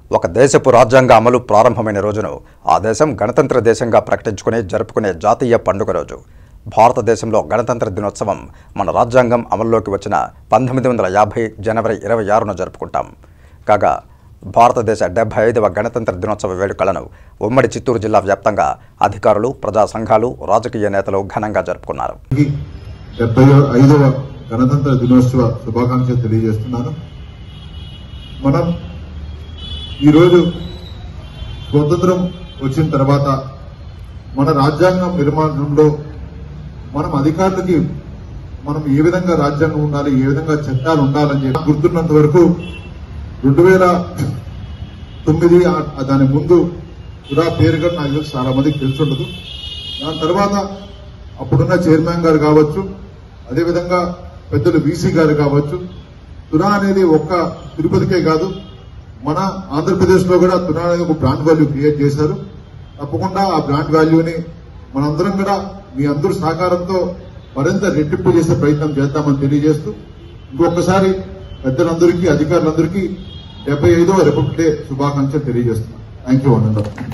ఒక దేశపు రాజ్యాంగ అమలు ప్రారంభమైన రోజును ఆ దేశం గణతంత్ర దేశంగా ప్రకటించుకుని జరుపుకునే జాతీయ పండుగ రోజు. భారతదేశంలో గణతంత్ర దినోత్సవం మన రాజ్యాంగం అమల్లోకి వచ్చిన 1950 జనవరి 26న జరుపుకుంటాం. కాగా భారతదేశ 75వ గణతంత్ర దినోత్సవ వేడుకలను ఉమ్మడి చిత్తూరు జిల్లా వ్యాప్తంగా అధికారులు, ప్రజా సంఘాలు, రాజకీయ నేతలు ఘనంగా జరుపుకున్నారు. 75వ గణతంత్ర దినోత్సవ శుభాకాంక్షలు తెలియజేస్తున్నాను. మనం ఈరోజు స్వతంత్రం వచ్చిన తర్వాత మన రాజ్యాంగం నిర్మాణంలో మనం అధికారులకి మనం ఏ విధంగా రాజ్యాంగం ఉండాలి, ఏ విధంగా చట్టాలు ఉండాలని చెప్పి గుర్తున్నంత వరకు 2009 దాని ముందు కూడా పేరుగా నాకు చాలా మందికి తెలుసుండదు. దాని తర్వాత అప్పుడున్న చైర్మన్ గారు కావచ్చు, అదేవిధంగా పెద్దలు వీసీ గారు కావచ్చు, తురా అనేది ఒక్క తిరుపతికే కాదు, మన ఆంధ్రప్రదేశ్ లో కూడా తురా అనేది ఒక బ్రాండ్ వాల్యూ క్రియేట్ చేశారు. తప్పకుండా ఆ బ్రాండ్ వాల్యూని మనందరం కూడా మీ అందరూ సహకారంతో మరింత రెట్టింపు చేసే ప్రయత్నం చేద్దామని తెలియజేస్తూ ఇంకొకసారి పెద్దలందరికీ, అధికారులందరికీ 75వ రిపబ్లిక్ డే శుభాకాంక్షలు తెలియజేస్తున్నాను. Thank you.